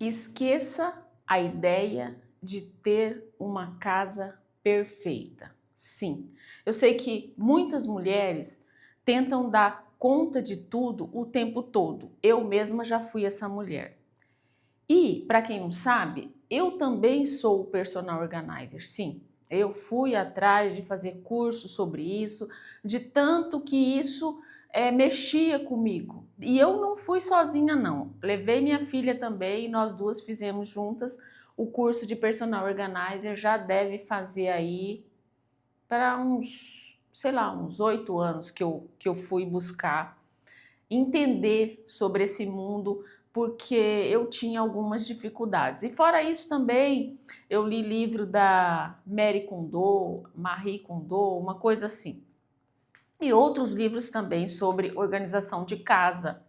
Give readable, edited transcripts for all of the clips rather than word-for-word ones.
Esqueça a ideia de ter uma casa perfeita. Sim, eu sei que muitas mulheres tentam dar conta de tudo o tempo todo. Eu mesma já fui essa mulher. E, para quem não sabe, eu também sou personal organizer. Sim, eu fui atrás de fazer curso sobre isso, de tanto que isso mexia comigo. E eu não fui sozinha, não. Levei minha filha também, nós duas fizemos juntas o curso de personal organizer. Já deve fazer aí para uns, sei lá, uns 8 anos que eu fui buscar entender sobre esse mundo, porque eu tinha algumas dificuldades. E fora isso também, eu li livro da Marie Kondo, uma coisa assim. E outros livros também sobre organização de casa.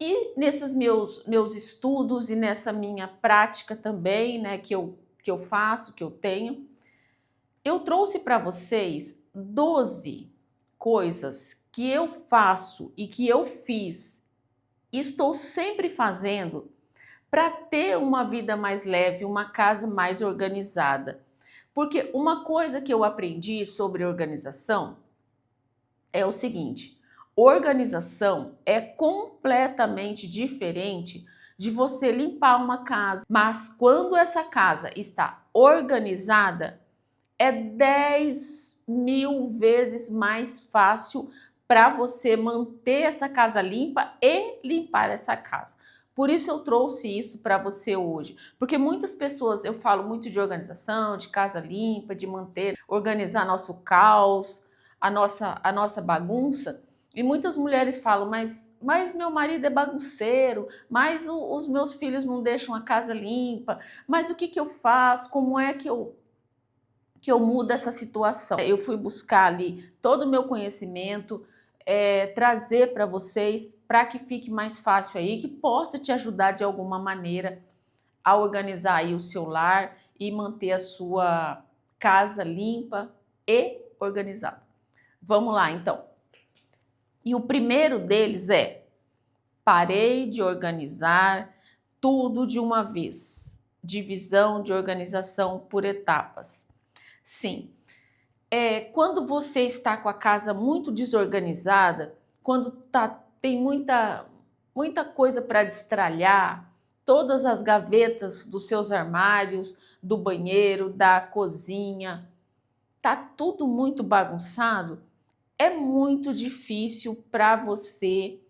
E nesses meus estudos e nessa minha prática também, né, que eu faço, que eu tenho, eu trouxe para vocês 12 coisas que eu faço e que eu fiz, estou sempre fazendo para ter uma vida mais leve, uma casa mais organizada. Porque uma coisa que eu aprendi sobre organização é o seguinte: organização é completamente diferente de você limpar uma casa, mas quando essa casa está organizada, é 10.000 vezes mais fácil para você manter essa casa limpa e limpar essa casa. Por isso eu trouxe isso para você hoje, porque muitas pessoas, eu falo muito de organização, de casa limpa, de manter, organizar nosso caos, a nossa bagunça, e muitas mulheres falam, mas meu marido é bagunceiro, mas os meus filhos não deixam a casa limpa, mas o que eu faço, como é que eu mudo essa situação? Eu fui buscar ali todo o meu conhecimento, trazer para vocês, para que fique mais fácil aí, que possa te ajudar de alguma maneira a organizar aí o seu lar e manter a sua casa limpa e organizada. Vamos lá, então. E o primeiro deles é: parei de organizar tudo de uma vez. Divisão de organização por etapas. Sim, quando você está com a casa muito desorganizada, quando tem muita coisa para destralhar, todas as gavetas dos seus armários, do banheiro, da cozinha, tá tudo muito bagunçado, é muito difícil para você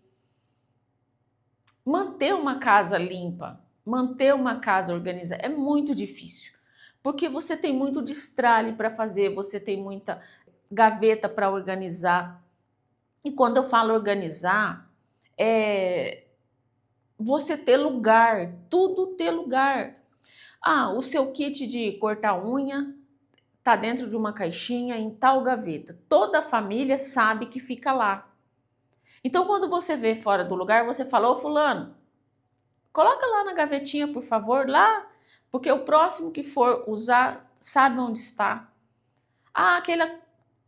manter uma casa limpa, manter uma casa organizada. É muito difícil, porque você tem muito destralhe para fazer, você tem muita gaveta para organizar. E quando eu falo organizar, você ter lugar, tudo ter lugar. O seu kit de cortar unha tá dentro de uma caixinha em tal gaveta. Toda a família sabe que fica lá. Então, quando você vê fora do lugar, você fala: ô fulano, coloca lá na gavetinha, por favor, lá, porque o próximo que for usar sabe onde está.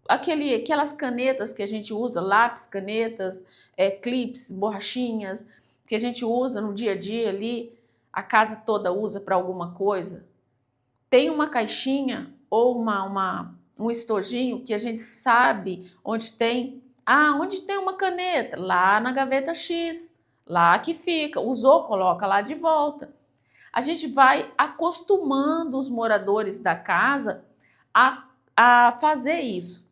Aquelas canetas que a gente usa, lápis, canetas, clips, borrachinhas, que a gente usa no dia a dia ali, a casa toda usa para alguma coisa. Tem uma caixinha ou um estojinho que a gente sabe onde tem. Onde tem uma caneta? Lá na gaveta X, lá que fica. Usou, coloca lá de volta. A gente vai acostumando os moradores da casa a fazer isso.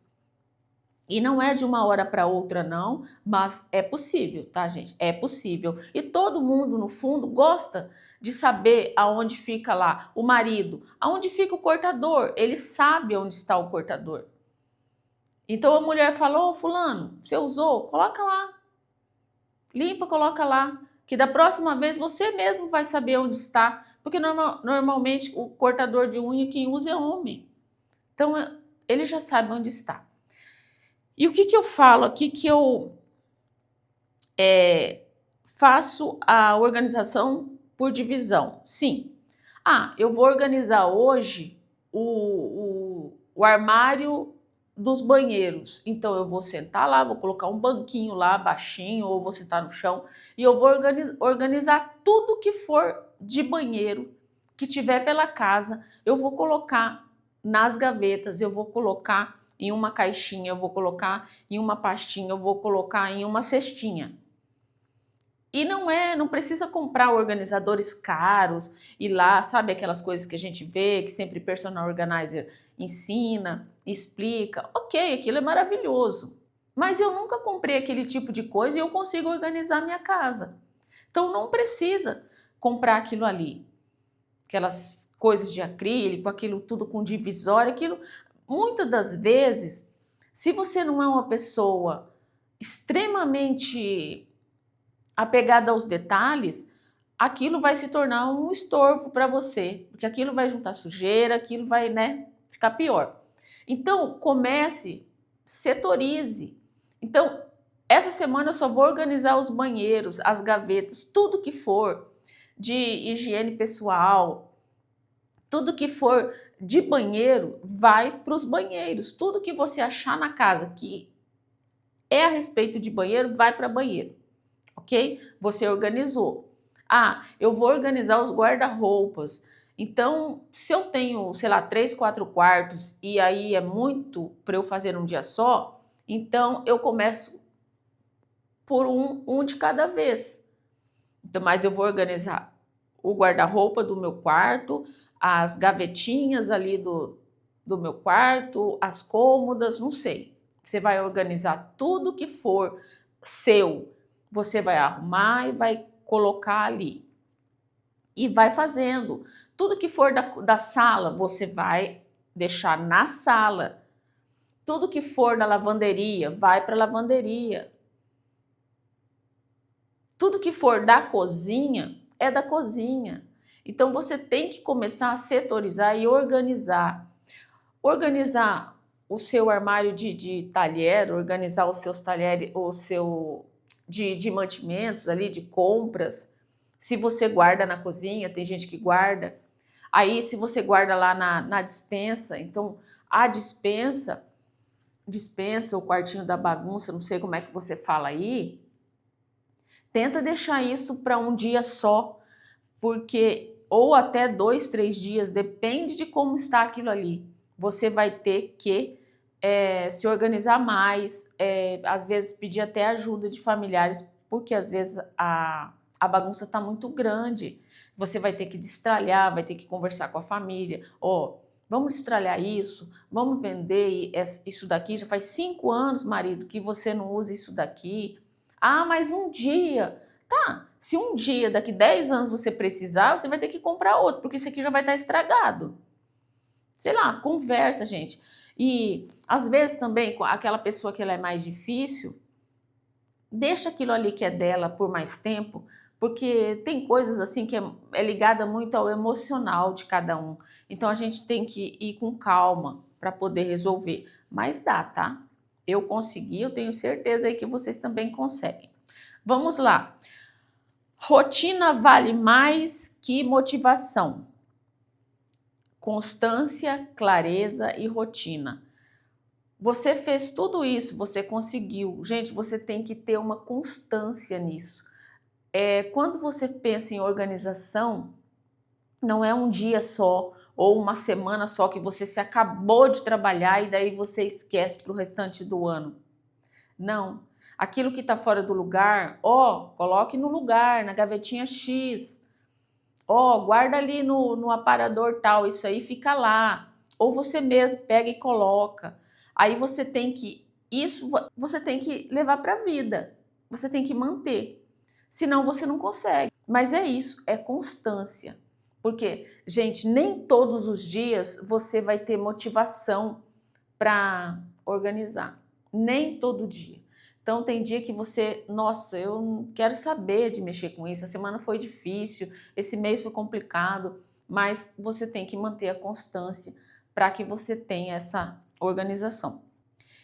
E não é de uma hora para outra não, mas é possível, tá, gente? É possível. E todo mundo, no fundo, gosta de saber aonde fica lá o marido, aonde fica o cortador. Ele sabe onde está o cortador. Então a mulher falou: fulano, você usou? Coloca lá. Limpa, coloca lá. Que da próxima vez você mesmo vai saber onde está. Porque normalmente o cortador de unha quem usa é homem. Então ele já sabe onde está. E o que eu falo aqui que eu faço a organização por divisão? Sim. Eu vou organizar hoje o armário dos banheiros. Então eu vou sentar lá, vou colocar um banquinho lá baixinho, ou vou sentar no chão, e eu vou organizar tudo que for de banheiro que tiver pela casa, eu vou colocar nas gavetas, eu vou colocar em uma caixinha, eu vou colocar em uma pastinha, eu vou colocar em uma cestinha. E não precisa comprar organizadores caros e lá, sabe aquelas coisas que a gente vê, que sempre personal organizer ensina, explica. Ok, aquilo é maravilhoso. Mas eu nunca comprei aquele tipo de coisa e eu consigo organizar minha casa. Então não precisa comprar aquilo ali. Aquelas coisas de acrílico, aquilo tudo com divisória, aquilo. Muitas das vezes, se você não é uma pessoa extremamente apegada aos detalhes, aquilo vai se tornar um estorvo para você, porque aquilo vai juntar sujeira, aquilo vai, ficar pior. Então, comece, setorize. Então, essa semana eu só vou organizar os banheiros, as gavetas, tudo que for de higiene pessoal, tudo que for de banheiro, vai para os banheiros. Tudo que você achar na casa que é a respeito de banheiro, vai para banheiro. Ok? Você organizou. Ah, eu vou organizar os guarda-roupas. Então, se eu tenho, sei lá, 3, 4 quartos e aí é muito para eu fazer um dia só, então eu começo por um de cada vez. Então, mas eu vou organizar o guarda-roupa do meu quarto, as gavetinhas ali do meu quarto, as cômodas, não sei. Você vai organizar tudo que for seu. Você vai arrumar e vai colocar ali. E vai fazendo. Tudo que for da sala, você vai deixar na sala. Tudo que for da lavanderia, vai para a lavanderia. Tudo que for da cozinha, é da cozinha. Então, você tem que começar a setorizar e organizar. Organizar o seu armário de talher, organizar os seus talheres, o seu de mantimentos ali, de compras. Se você guarda na cozinha, tem gente que guarda. Aí, se você guarda lá na despensa, então a dispensa, o quartinho da bagunça, não sei como é que você fala aí, tenta deixar isso para um dia só, porque ou até 2, 3 dias, depende de como está aquilo ali. Você vai ter que se organizar mais, às vezes pedir até ajuda de familiares, porque às vezes a bagunça está muito grande. Você vai ter que destralhar, vai ter que conversar com a família. Vamos destralhar isso, vamos vender isso daqui. Já faz 5 anos, marido, que você não usa isso daqui. Ah, mas um dia. Tá, se um dia, daqui 10 anos você precisar, você vai ter que comprar outro, porque esse aqui já vai estar estragado. Sei lá, conversa, gente. E às vezes também, aquela pessoa que ela é mais difícil, deixa aquilo ali que é dela por mais tempo, porque tem coisas assim que é ligada muito ao emocional de cada um. Então a gente tem que ir com calma para poder resolver. Mas dá, tá? Eu consegui, eu tenho certeza aí que vocês também conseguem. Vamos lá. Rotina vale mais que motivação. Constância, clareza e rotina. Você fez tudo isso, você conseguiu. Gente, você tem que ter uma constância nisso. Quando você pensa em organização, não é um dia só ou uma semana só que você se acabou de trabalhar e daí você esquece para o restante do ano. Não. Aquilo que está fora do lugar, coloque no lugar, na gavetinha X. Guarda ali no aparador tal, isso aí fica lá. Ou você mesmo pega e coloca. Aí você tem que levar para a vida. Você tem que manter. Senão você não consegue. Mas é isso, é constância. Porque, gente, nem todos os dias você vai ter motivação para organizar. Nem todo dia. Então tem dia que você, nossa, eu não quero saber de mexer com isso, a semana foi difícil, esse mês foi complicado, mas você tem que manter a constância para que você tenha essa organização.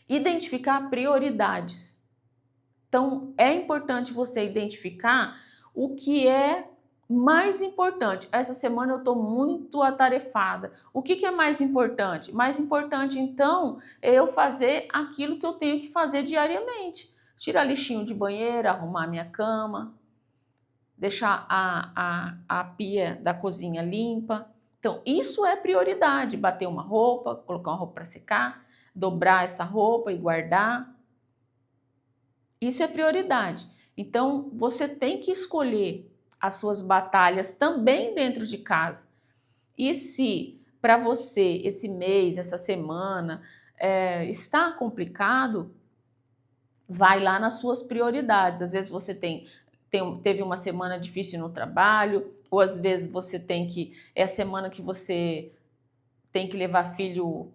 Identificar prioridades. Então é importante você identificar o que é mais importante. Essa semana eu estou muito atarefada. O que é mais importante? Mais importante, então, é eu fazer aquilo que eu tenho que fazer diariamente. Tirar lixinho de banheiro, arrumar minha cama, deixar a pia da cozinha limpa. Então, isso é prioridade, bater uma roupa, colocar uma roupa para secar, dobrar essa roupa e guardar. Isso é prioridade. Então, você tem que escolher as suas batalhas também dentro de casa. E se para você esse mês, essa semana, está complicado, vai lá nas suas prioridades. Às vezes você teve uma semana difícil no trabalho, ou às vezes você é a semana que você tem que levar filho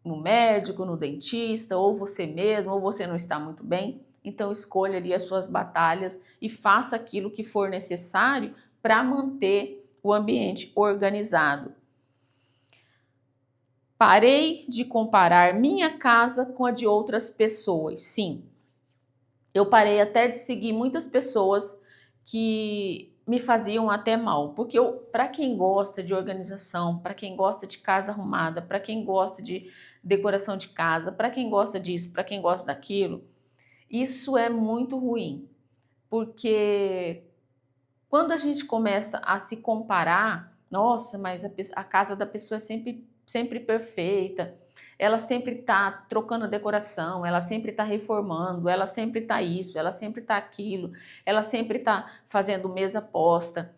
no médico, no dentista, ou você mesmo, ou você não está muito bem. Então escolha ali as suas batalhas e faça aquilo que for necessário para manter o ambiente organizado. Parei de comparar minha casa com a de outras pessoas. Sim, eu parei até de seguir muitas pessoas que me faziam até mal, porque para quem gosta de organização, para quem gosta de casa arrumada, para quem gosta de decoração de casa, para quem gosta disso, para quem gosta daquilo, isso é muito ruim, porque quando a gente começa a se comparar, nossa, mas a casa da pessoa é sempre perfeita, ela sempre está trocando a decoração, ela sempre está reformando, ela sempre está isso, ela sempre está aquilo, ela sempre está fazendo mesa posta.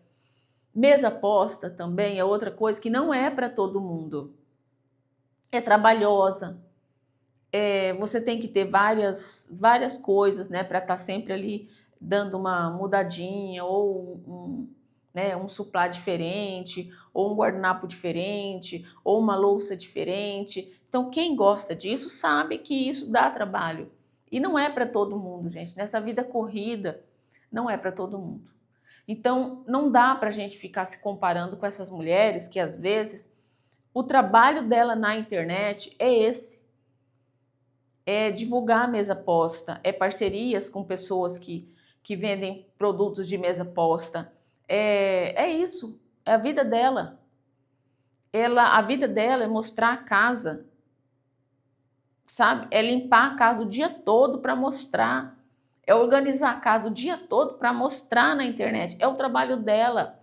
Mesa posta também é outra coisa que não é para todo mundo. É trabalhosa, você tem que ter várias coisas, né, para estar sempre ali dando uma mudadinha, ou um suplá diferente, ou um guardanapo diferente, ou uma louça diferente. Então, quem gosta disso sabe que isso dá trabalho. E não é para todo mundo, gente. Nessa vida corrida, não é para todo mundo. Então, não dá para a gente ficar se comparando com essas mulheres que, às vezes, o trabalho dela na internet é esse. É divulgar a mesa posta, é parcerias com pessoas que vendem produtos de mesa posta. É isso, é a vida dela. A vida dela é mostrar a casa, sabe? É limpar a casa o dia todo para mostrar. É organizar a casa o dia todo para mostrar na internet. É o trabalho dela.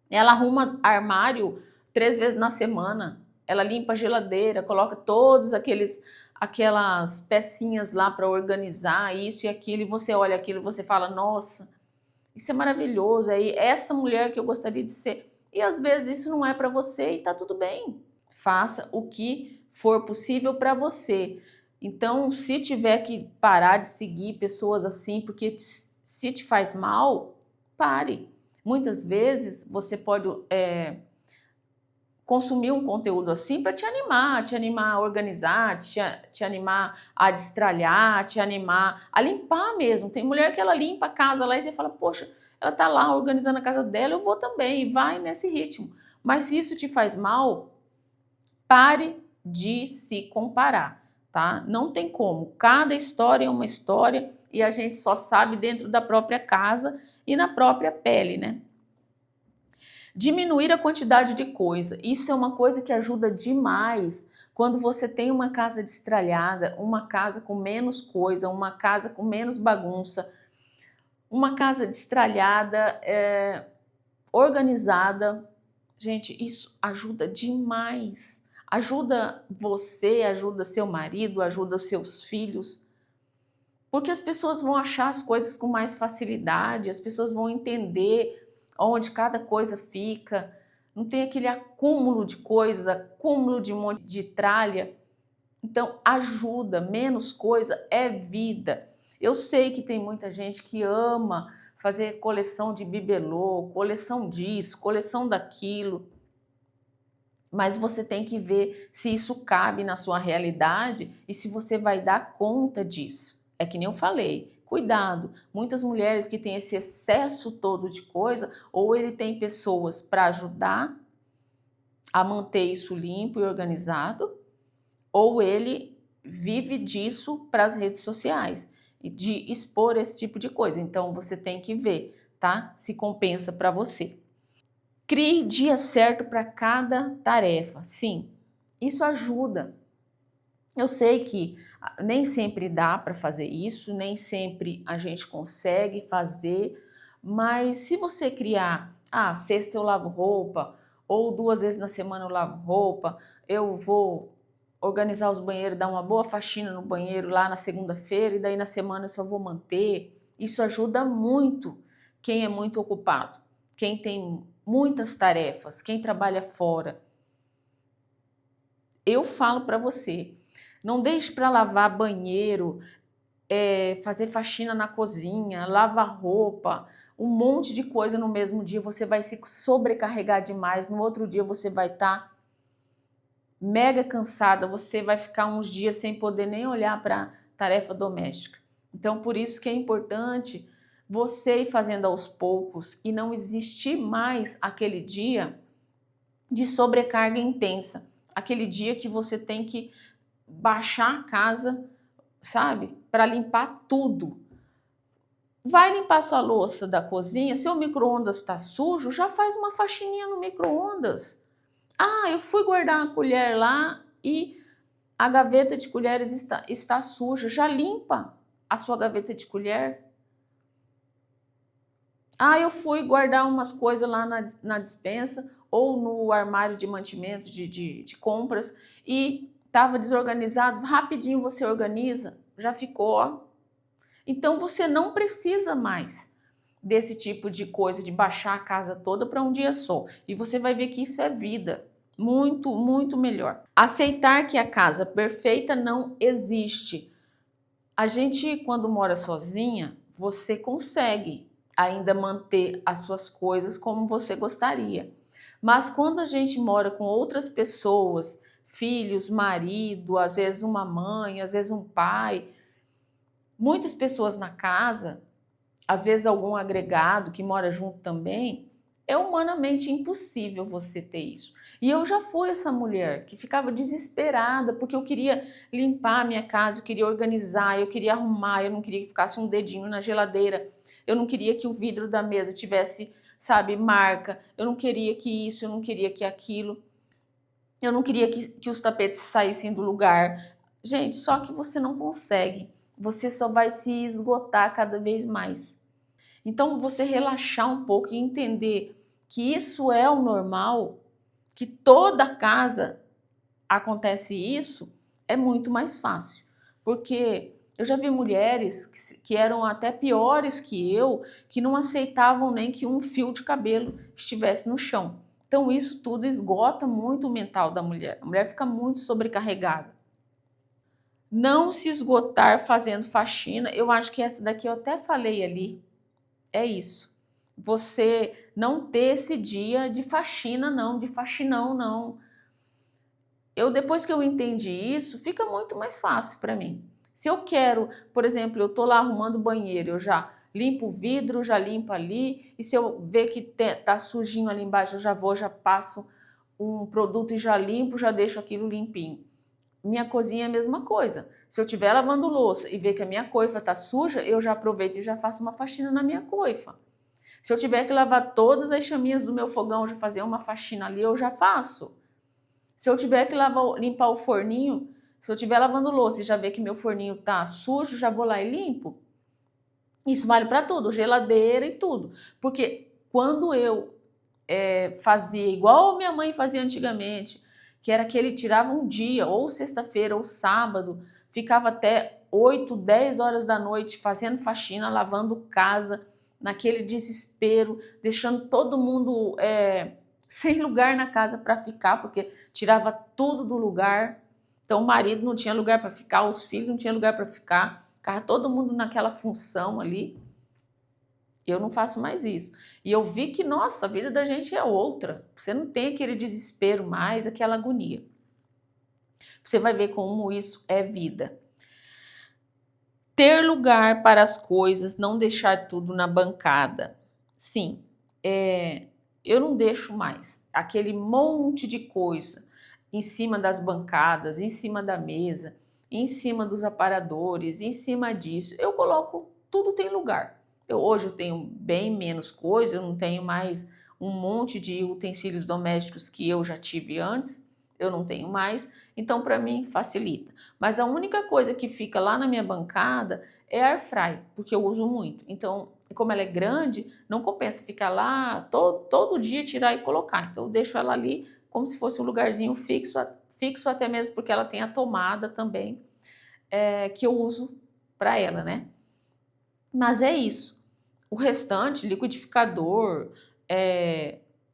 Ela arruma armário 3 vezes na semana. Ela limpa a geladeira, coloca todos aquelas pecinhas lá para organizar isso e aquilo. E você olha aquilo e você fala, nossa, isso é maravilhoso. É essa mulher que eu gostaria de ser. E às vezes isso não é para você e tá tudo bem. Faça o que for possível para você. Então, se tiver que parar de seguir pessoas assim, porque se te faz mal, pare. Muitas vezes você pode consumir um conteúdo assim para te animar a organizar, te animar a destralhar, te animar a limpar mesmo. Tem mulher que ela limpa a casa lá e você fala, poxa, ela tá lá organizando a casa dela, eu vou também, e vai nesse ritmo. Mas se isso te faz mal, pare de se comparar, tá? Não tem como. Cada história é uma história e a gente só sabe dentro da própria casa e na própria pele, né? Diminuir a quantidade de coisa. Isso é uma coisa que ajuda demais quando você tem uma casa destralhada, uma casa com menos coisa, uma casa com menos bagunça, uma casa destralhada, organizada. Gente, isso ajuda demais. Ajuda você, ajuda seu marido, ajuda os seus filhos. Porque as pessoas vão achar as coisas com mais facilidade, as pessoas vão entender onde cada coisa fica, não tem aquele acúmulo de coisas, acúmulo de um monte de tralha. Então, ajuda, menos coisa é vida. Eu sei que tem muita gente que ama fazer coleção de bibelô, coleção disso, coleção daquilo, mas você tem que ver se isso cabe na sua realidade e se você vai dar conta disso. É que nem eu falei, cuidado, muitas mulheres que têm esse excesso todo de coisa, ou ele tem pessoas para ajudar a manter isso limpo e organizado, ou ele vive disso para as redes sociais, e de expor esse tipo de coisa. Então você tem que ver, tá? Se compensa para você. Crie dia certo para cada tarefa. Sim, isso ajuda. Eu sei que nem sempre dá para fazer isso, nem sempre a gente consegue fazer, Mas se você criar, sexta eu lavo roupa, ou 2 vezes na semana eu lavo roupa, eu vou organizar os banheiros, dar uma boa faxina no banheiro lá na segunda-feira e daí na semana eu só vou manter. Isso ajuda muito quem é muito ocupado, quem tem muitas tarefas, quem trabalha fora. Eu falo para você, não deixe para lavar banheiro, fazer faxina na cozinha, lavar roupa, um monte de coisa no mesmo dia, você vai se sobrecarregar demais, no outro dia você vai estar mega cansada, você vai ficar uns dias sem poder nem olhar para a tarefa doméstica. Então, por isso que é importante você ir fazendo aos poucos e não existir mais aquele dia de sobrecarga intensa, aquele dia que você tem que baixar a casa, sabe, para limpar tudo. Vai limpar sua louça da cozinha, seu micro-ondas está sujo, já faz uma faxininha no micro-ondas. Eu fui guardar uma colher lá e a gaveta de colheres está suja. Já limpa a sua gaveta de colher. Eu fui guardar umas coisas lá na despensa ou no armário de mantimento de compras e estava desorganizado. Rapidinho você organiza, já ficou, ó. Então você não precisa mais desse tipo de coisa, de baixar a casa toda para um dia só. E você vai ver que isso é vida. Muito, muito melhor. Aceitar que a casa perfeita não existe. A gente, quando mora sozinha, você consegue ainda manter as suas coisas como você gostaria. Mas quando a gente mora com outras pessoas, filhos, marido, às vezes uma mãe, às vezes um pai, muitas pessoas na casa, às vezes algum agregado que mora junto também, é humanamente impossível você ter isso. E eu já fui essa mulher que ficava desesperada porque eu queria limpar a minha casa, eu queria organizar, eu queria arrumar, eu não queria que ficasse um dedinho na geladeira, eu não queria que o vidro da mesa tivesse, sabe, marca, eu não queria que isso, eu não queria que aquilo, eu não queria que os tapetes saíssem do lugar. Gente, só que você não consegue, você só vai se esgotar cada vez mais. Então, você relaxar um pouco e entender que isso é o normal, que toda casa acontece isso, é muito mais fácil. Porque eu já vi mulheres que eram até piores que eu, que não aceitavam nem que um fio de cabelo estivesse no chão. Então, isso tudo esgota muito o mental da mulher. A mulher fica muito sobrecarregada. Não se esgotar fazendo faxina. Eu acho que essa daqui eu até falei ali. É isso. Você não ter esse dia de faxina, não, de faxinão, não. Depois que eu entendi isso, fica muito mais fácil para mim. Se eu quero, por exemplo, eu tô lá arrumando o banheiro, eu já limpo o vidro, já limpo ali, e se eu ver que tá sujinho ali embaixo, eu já vou, já passo um produto e já limpo, já deixo aquilo limpinho. Minha cozinha é a mesma coisa. Se eu estiver lavando louça e ver que a minha coifa tá suja, eu já aproveito e já faço uma faxina na minha coifa. Se eu tiver que lavar todas as chaminhas do meu fogão, já fazer uma faxina ali, eu já faço. Se eu tiver que limpar o forninho, se eu estiver lavando louça e já ver que meu forninho tá sujo, já vou lá e limpo. Isso vale para tudo, geladeira e tudo. Porque quando eu fazia igual minha mãe fazia antigamente, que era que ele tirava um dia, ou sexta-feira ou sábado, ficava até 8, 10 horas da noite fazendo faxina, lavando casa, naquele desespero, deixando todo mundo sem lugar na casa para ficar, porque tirava tudo do lugar. Então o marido não tinha lugar para ficar, os filhos não tinham lugar para ficar, ficava todo mundo naquela função ali. Eu não faço mais isso. E eu vi que, nossa, a vida da gente é outra. Você não tem aquele desespero mais, aquela agonia. Você vai ver como isso é vida. Ter lugar para as coisas, não deixar tudo na bancada. Sim, eu não deixo mais aquele monte de coisa em cima das bancadas, em cima da mesa, em cima dos aparadores, em cima disso. Eu coloco, tudo tem lugar. Hoje eu tenho bem menos coisa, eu não tenho mais um monte de utensílios domésticos que eu já tive antes. eu não tenho mais, então para mim facilita. Mas a única coisa que fica lá na minha bancada é a airfry, porque eu uso muito. Então, como ela é grande, não compensa ficar lá todo dia, tirar e colocar. Então eu deixo ela ali como se fosse um lugarzinho fixo até mesmo porque ela tem a tomada também, que eu uso para ela, né? Mas é isso. O restante, liquidificador,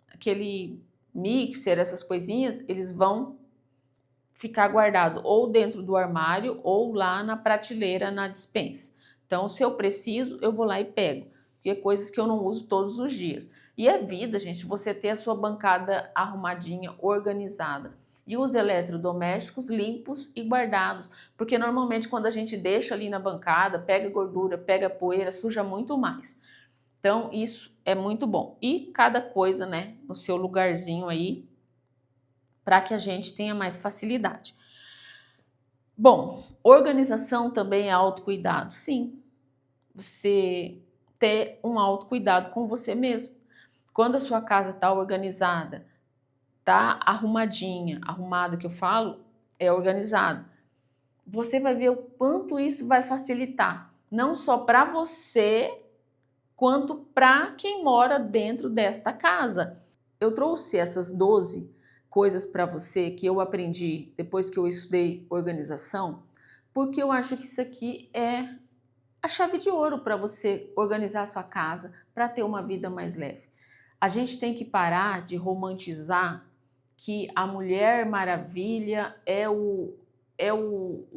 aquele mixer, essas coisinhas, eles vão ficar guardado ou dentro do armário ou lá na prateleira, na despensa. Então, se eu preciso, eu vou lá e pego, porque é coisas que eu não uso todos os dias. E é vida, gente, você ter a sua bancada arrumadinha, organizada. E os eletrodomésticos limpos e guardados, porque normalmente quando a gente deixa ali na bancada, pega gordura, pega poeira, suja muito mais. Então, isso é muito bom. E cada coisa, né, no seu lugarzinho aí, para que a gente tenha mais facilidade. Bom, organização também é autocuidado. Sim, você ter um autocuidado com você mesmo. Quando a sua casa está organizada, tá arrumadinha, arrumada que eu falo, é organizado. Você vai ver o quanto isso vai facilitar, não só para você, quanto para quem mora dentro desta casa. Eu trouxe essas 12 coisas para você que eu aprendi depois que eu estudei organização, porque eu acho que isso aqui é a chave de ouro para você organizar a sua casa, para ter uma vida mais leve. A gente tem que parar de romantizar que a Mulher Maravilha é o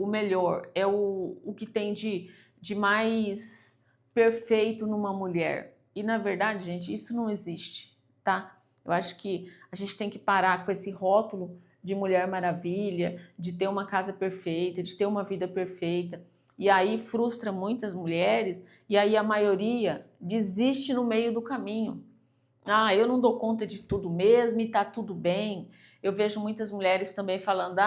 melhor, é o que tem de mais perfeito numa mulher. E na verdade, gente, isso não existe, tá? Eu acho que a gente tem que parar com esse rótulo de Mulher Maravilha, de ter uma casa perfeita, de ter uma vida perfeita. E aí frustra muitas mulheres e aí a maioria desiste no meio do caminho. Ah, eu não dou conta de tudo mesmo e tá tudo bem. Eu vejo muitas mulheres também falando,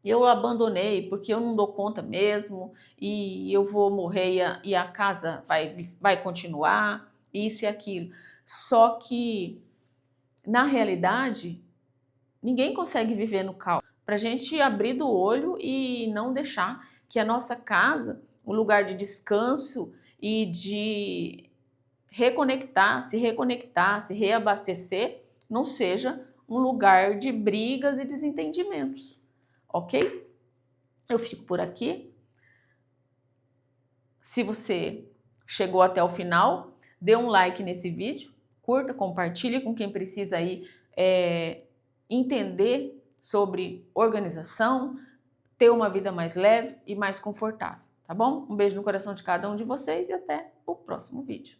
eu abandonei porque eu não dou conta mesmo e eu vou morrer e a casa vai continuar, isso e aquilo. Só que, na realidade, ninguém consegue viver no caos. Para a gente abrir do olho e não deixar que a nossa casa, um lugar de descanso e de reconectar, se reabastecer, não seja um lugar de brigas e desentendimentos, ok? Eu fico por aqui. Se você chegou até o final, dê um like nesse vídeo, curta, compartilhe com quem precisa aí entender sobre organização, ter uma vida mais leve e mais confortável, tá bom? Um beijo no coração de cada um de vocês e até o próximo vídeo.